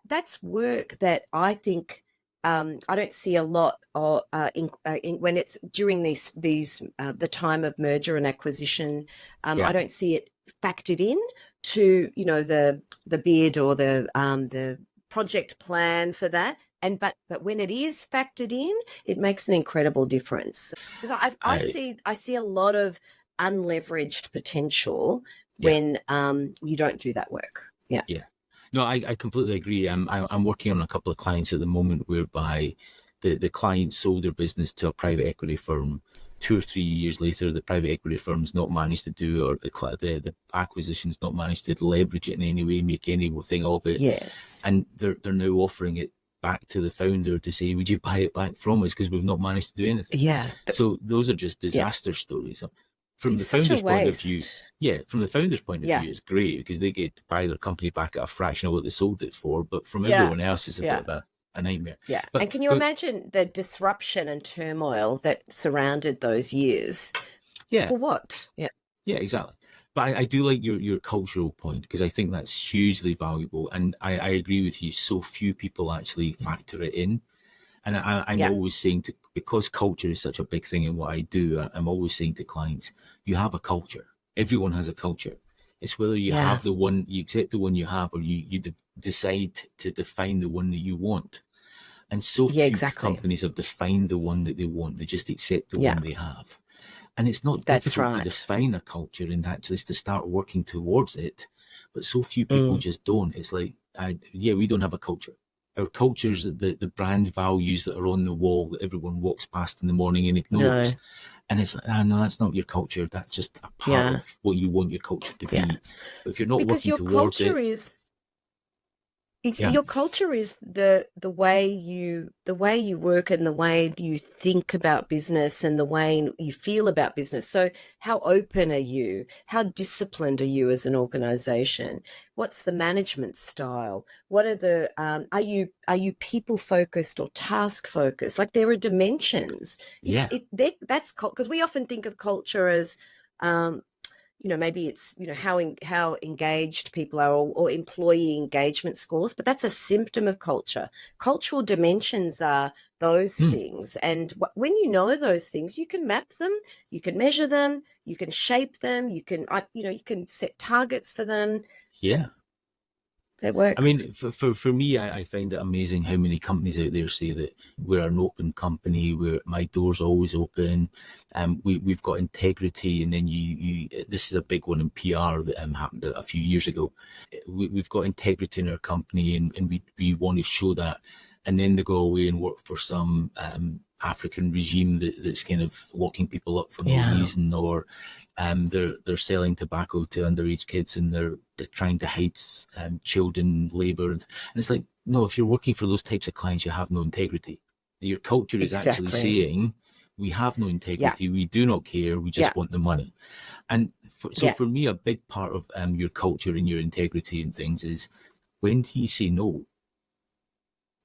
that's work that I think. I don't see a lot of when it's during these the time of merger and acquisition. Yeah. I don't see it factored in to the bid or the project plan for that. And but when it is factored in, it makes an incredible difference. Because I see a lot of unleveraged potential Yeah. when you don't do that work. Yeah. Yeah. No, I completely agree. I'm working on a couple of clients at the moment whereby the client sold their business to a private equity firm. 2 or 3 years later, the private equity firm's not managed to do, or the acquisition's not managed to leverage it in any way, make anything of it. Yes. And they're now offering it back to the founder to say, would you buy it back from us, because we've not managed to do anything. Yeah. So those are just disaster stories. From the It's such a founder's point of view, waste. from the founder's point of Yeah. view, it's great because they get to buy their company back at a fraction of what they sold it for. But from Yeah. everyone else, it's a Yeah. bit of a nightmare. Yeah. But And can you imagine the disruption and turmoil that surrounded those years? Yeah. For what? Yeah. Yeah, exactly. But I do like your cultural point, because I think that's hugely valuable. And I agree with you. So few people actually factor it in. And I'm Yeah. always saying because culture is such a big thing in what I do, I'm always saying to clients, you have a culture. Everyone has a culture. It's whether you have the one, you accept the one you have, or you decide to define the one that you want. And so few exactly. companies have defined the one that they want. They just accept the Yeah. one they have. And it's not That's difficult to right. define a culture and actually to start working towards it. But so few people just don't. It's like, we don't have a culture. Our culture's the brand values that are on the wall that everyone walks past in the morning and ignores. No. And it's like, no, that's not your culture. That's just a part of what you want your culture to be. Yeah. But if you're not Because working your towards culture it, is your culture is the way you work and the way you think about business and the way you feel about business. So how open are you? How disciplined are you as an organization? What's the management style? What are the are you people focused or task focused? Like, there are dimensions. That's because we often think of culture as maybe it's how engaged people are, or employee engagement scores, but that's a symptom of culture. Cultural dimensions are those things, and when you know those things, you can map them, you can measure them, you can shape them, you can you can set targets for them. That works. I mean, for me, I find it amazing how many companies out there say that we're an open company, where my door's always open, we've got integrity, and then you this is a big one in PR that happened a few years ago. We've got integrity in our company, and we want to show that, and then they go away and work for some African regime that's kind of locking people up for no reason, or they're selling tobacco to underage kids, and they're trying to hide children labour, and it's like, no, if you're working for those types of clients, you have no integrity. Your culture is actually saying, we have no integrity, we do not care, we just want the money. And so for me, a big part of your culture and your integrity and things is, when do you say no?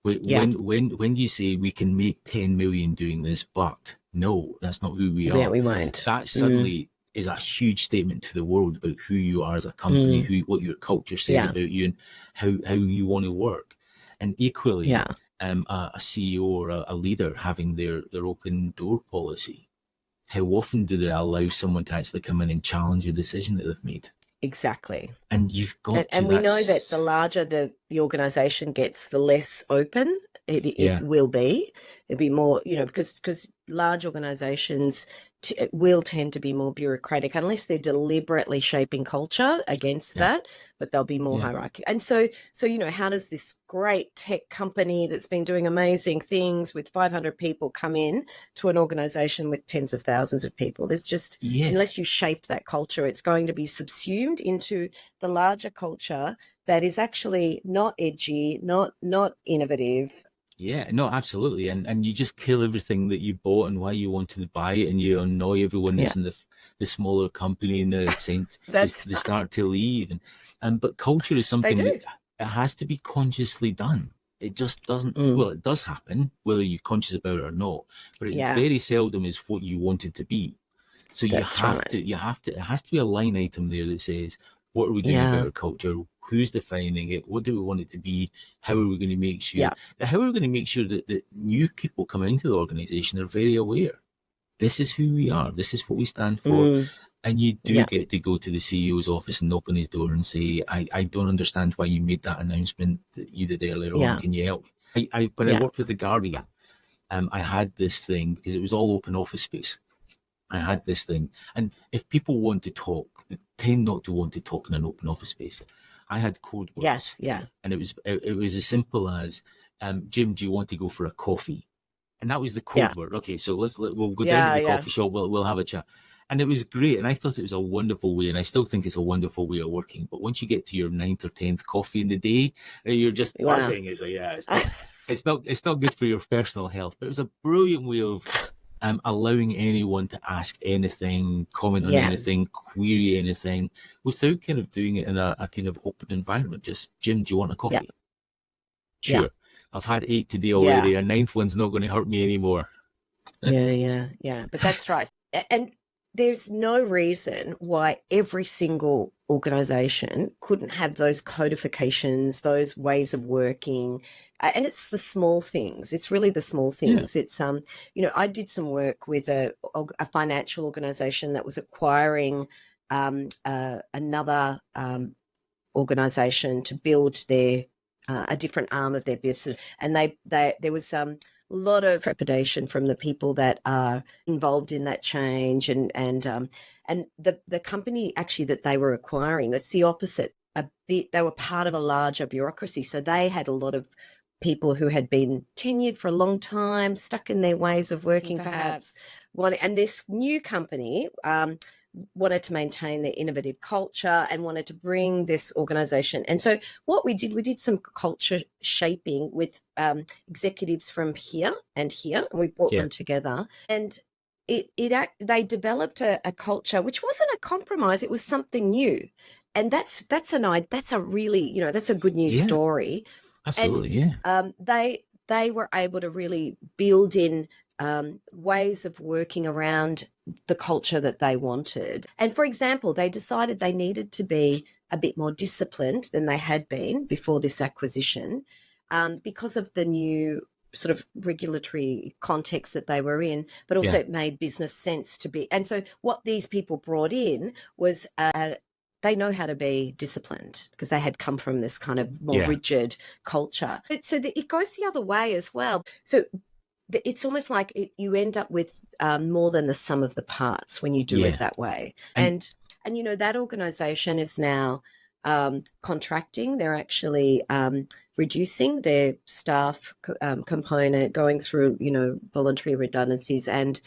When do you say, we can make 10 million doing this, but no, that's not who we are? Yeah, we won't. That suddenly is a huge statement to the world about who you are as a company, what your culture says about you, and how you want to work. And equally, a CEO or a leader having their open door policy, how often do they allow someone to actually come in and challenge a decision that they've made? Exactly. And you've got and we know that the larger the organization gets, the less open it will be. It'll be more, because large organizations will tend to be more bureaucratic unless they're deliberately shaping culture against that, but they'll be more hierarchical. And so, how does this great tech company that's been doing amazing things with 500 people come in to an organization with tens of thousands of people? There's just, unless you shape that culture, it's going to be subsumed into the larger culture that is actually not edgy, not innovative. Yeah, no, absolutely. And you just kill everything that you bought and why you wanted to buy it, and you annoy everyone that's in the smaller company, and they're saying they start to leave. But culture is something that it has to be consciously done. It just doesn't, well, it does happen, whether you're conscious about it or not, but it very seldom is what you want it to be. So it has to be a line item there that says, what are we doing about our culture? Who's defining it? What do we want it to be? How are we going to make sure? How are we going to make sure that new people coming into the organisation are very aware? This is who we are. This is what we stand for. And you do get to go to the CEO's office and knock on his door and say, I don't understand why you made that announcement that you did earlier on. Can you help me? When I worked with The Guardian, I had this thing, because it was all open office space. I had this thing. And if people want to talk, they tend not to want to talk in an open office space. I had code words. And it was as simple as, Jim, do you want to go for a coffee? And that was the code word. Okay, so we'll go down to the coffee shop, we'll have a chat. And it was great. And I thought it was a wonderful way, and I still think it's a wonderful way of working. But once you get to your 9th or 10th coffee in the day, you're just buzzing. It's like, it's not good for your personal health. But it was a brilliant way of allowing anyone to ask anything, comment on anything, query anything, without kind of doing it in a kind of open environment. Just, Jim, do you want a coffee? Sure. I've had 8 today already. A 9th one's not going to hurt me anymore. But that's right. And there's no reason why every single organisation couldn't have those codifications, those ways of working. And it's the small things. It's really the small things. It's, I did some work with a financial organisation that was acquiring another organisation to build their a different arm of their business. And there was a lot of trepidation from the people that are involved in that change, and the company actually that they were acquiring, it's the opposite a bit. They were part of a larger bureaucracy, so they had a lot of people who had been tenured for a long time, stuck in their ways of working, perhaps. And this new company wanted to maintain their innovative culture and wanted to bring this organisation. And so what we did some culture shaping with executives from here and here, and we brought them together. And they developed a culture which wasn't a compromise; it was something new. And that's a really, that's a good news story. Absolutely, and, they were able to really build in ways of working around the culture that they wanted. And for example, they decided they needed to be a bit more disciplined than they had been before this acquisition, because of the new sort of regulatory context that they were in, but also it made business sense to be. And so what these people brought in was they know how to be disciplined because they had come from this kind of more rigid culture. So it goes the other way as well. So it's almost like you end up with more than the sum of the parts when you do it that way. And that organisation is now contracting. They're actually reducing their staff component, going through, voluntary redundancies and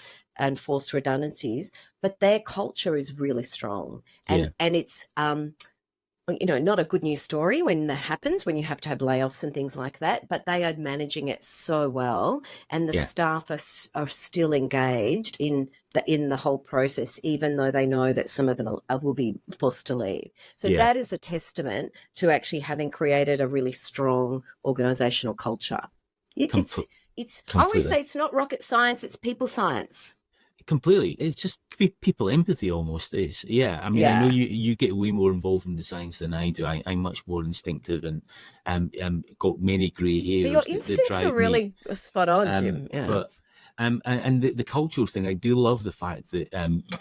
forced redundancies. But their culture is really strong. And it's not a good news story when that happens, when you have to have layoffs and things like that, but they are managing it so well, and the staff are still engaged in the whole process, even though they know that some of them will be forced to leave. So that is a testament to actually having created a really strong organisational culture. It's I always say it's not rocket science, it's people science. Completely. It's just people empathy almost is. I mean, I know you get way more involved in the science than I do. I'm much more instinctive and got many grey hairs. But your instincts are really spot on, Jim. But And the cultural thing, I do love the fact that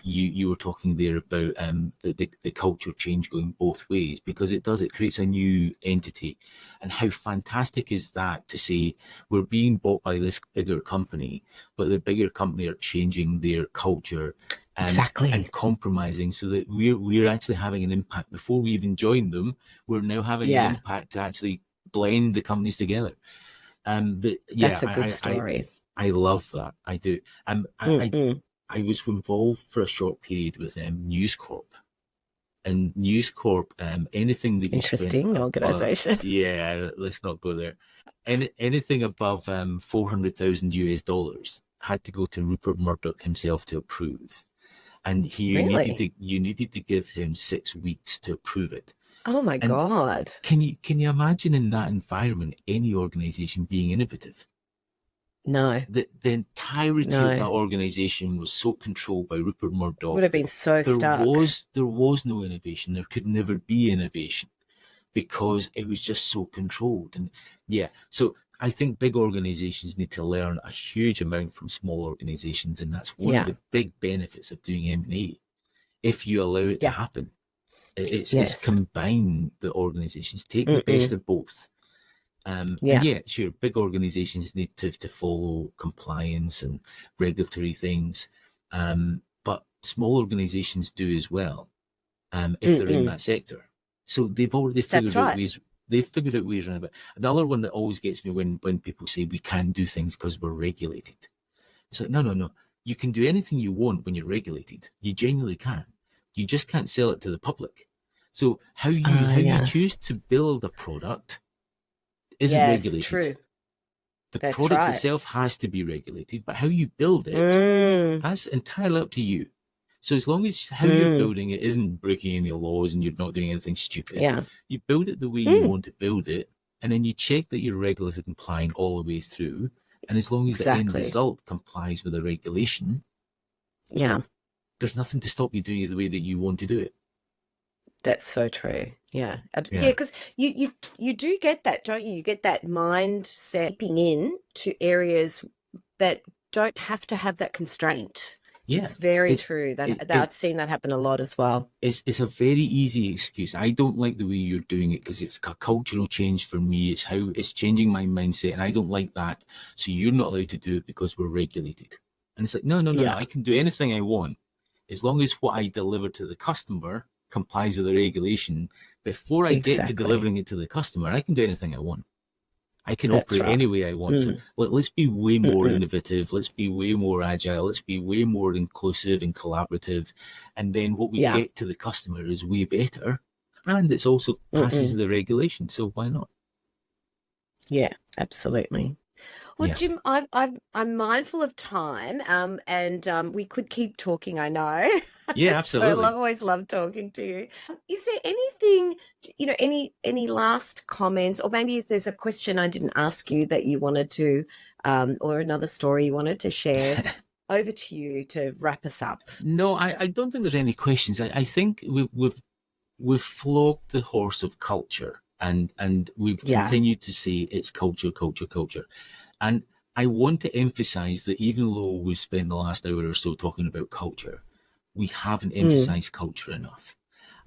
you were talking there about the culture change going both ways, because it does, it creates a new entity. And how fantastic is that to say we're being bought by this bigger company, but the bigger company are changing their culture Exactly. and compromising so that we're actually having an impact before we even join them. We're now having an impact to actually blend the companies together. That's a good story. I love that. I do. I was involved for a short period with News Corp. And News Corp, anything that you Interesting organisation. Yeah, let's not go there. Anything above $400,000 had to go to Rupert Murdoch himself to approve, and you needed to give him 6 weeks to approve it. Oh my God! Can you imagine in that environment any organisation being innovative? No. The entirety of that organisation was so controlled by Rupert Murdoch. Would have been so stuck. There was no innovation. There could never be innovation because it was just so controlled. And so I think big organisations need to learn a huge amount from small organisations, and that's one of the big benefits of doing M&A. If you allow it to happen, it's combine the organisations, take the best of both. Sure, big organisations need to follow compliance and regulatory things, but small organisations do as well, if they're in that sector. So they've already figured out ways. They've figured out ways around it. Another one that always gets me when people say we can't do things because we're regulated. It's like, no. You can do anything you want when you're regulated. You genuinely can. You just can't sell it to the public. So how you choose to build a product isn't regulated. True. The product itself has to be regulated, but how you build it, that's entirely up to you. So as long as how you're building it isn't breaking any laws and you're not doing anything stupid, you build it the way you want to build it, and then you check that you're regulatory compliant all the way through. And as long as the end result complies with the regulation, there's nothing to stop you doing it the way that you want to do it. That's so true. Yeah, because you do get that, don't you? You get that mindset seeping in to areas that don't have to have that constraint. Yeah, it's very true. I've seen that happen a lot as well. It's a very easy excuse. I don't like the way you're doing it because it's a cultural change for me. It's how it's changing my mindset, and I don't like that. So you're not allowed to do it because we're regulated. And it's like, no. I can do anything I want as long as what I deliver to the customer complies with the regulation. Before I get to delivering it to the customer, I can do anything I want. I can operate any way I want. So let's be way more innovative. Let's be way more agile. Let's be way more inclusive and collaborative. And then what we get to the customer is way better. And it's also passes the regulation. So why not? Yeah, absolutely. Well, Jim, I'm mindful of time, and we could keep talking, I know. Yeah, absolutely. So I always love talking to you. Is there anything, any last comments, or maybe if there's a question I didn't ask you that you wanted to, or another story you wanted to share? Over to you to wrap us up. No, I don't think there's any questions. I think we've flogged the horse of culture. And we've continued to say it's culture. And I want to emphasize that even though we've spent the last hour or so talking about culture, we haven't emphasized culture enough.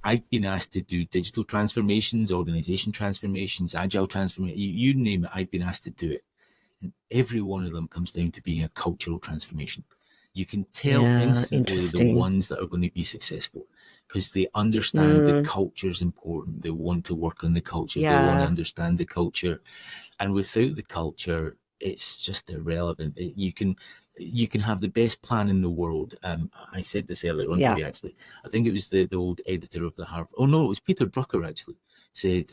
I've been asked to do digital transformations, organization transformations, agile transformation, you name it, I've been asked to do it. And every one of them comes down to being a cultural transformation. You can tell instantly the ones that are going to be successful, because they understand the culture is important. They want to work on the culture. They want to understand the culture. And without the culture, it's just irrelevant. You can have the best plan in the world. I said this earlier on today, actually. I think it was the old editor of the Harvard. Oh, no, it was Peter Drucker, actually. Said,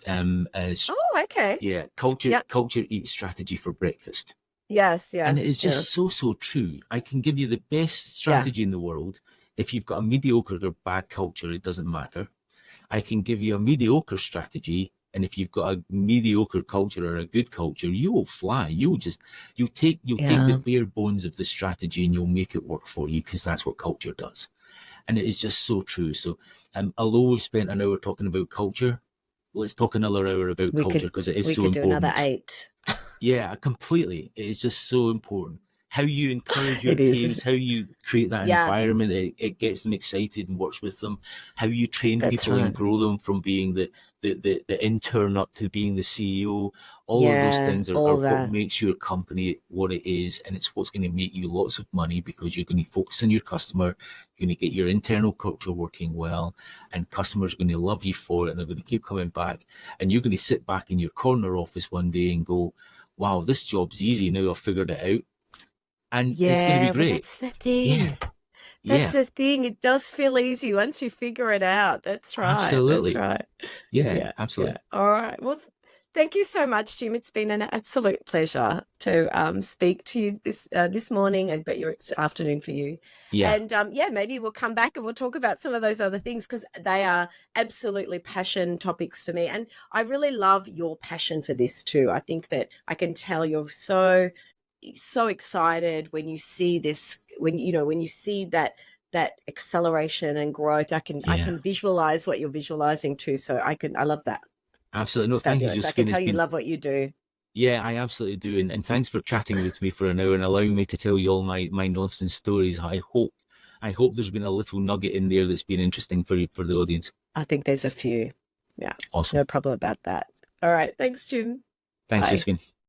culture eats strategy for breakfast. Yes, And it is just so true. I can give you the best strategy in the world. If you've got a mediocre or bad culture, it doesn't matter. I can give you a mediocre strategy, and if you've got a mediocre culture or a good culture, you will fly. You'll take the bare bones of the strategy and you'll make it work for you, because that's what culture does. And it is just so true. So, although we've spent an hour talking about culture, let's talk another hour about culture, because it is so important. We could do another 8. Yeah, completely. It is just so important. how you encourage your It is, teams, isn't how you create that it? Yeah, environment, it gets them excited and works with them, how you train that's people and right. grow them from being the intern up to being the CEO. All of those Yeah, things are all what that. makes your company what it is, and it's what's going to make you lots of money because you're going to focus on your customer, you're going to get your internal culture working well, and customers are going to love you for it, and they're going to keep coming back, and you're going to sit back in your corner office one day and go, wow, this job's easy now, I've figured it out, and it's going to be Yeah, well, great. that's the Yeah, thing. That's yeah, the thing. It does feel easy once you figure it out. That's right. That's absolutely. right. Yeah, Yeah, yeah. absolutely. All right. Well, thank you so much, Jim. It's been an absolute pleasure to speak to you this morning, and but it's afternoon for you. Yeah, And yeah, maybe we'll come back and we'll talk about some of those other things because they are absolutely passion topics for me. And I really love your passion for this too. I think that I can tell you're so excited when you see this, when you see that acceleration and growth. I yeah, can visualize what you're visualizing too. So I love that. absolutely. No, It's thank you, fabulous. I can Josephine. It's tell you been, love what you do. yeah, I absolutely do. And thanks for chatting with me for an hour and allowing me to tell you all my nonsense stories. I hope there's been a little nugget in there that's been interesting for the audience. I think there's a few. Yeah, Awesome. no problem about that. All right. Thanks, Jim. Thanks, Bye. Josephine.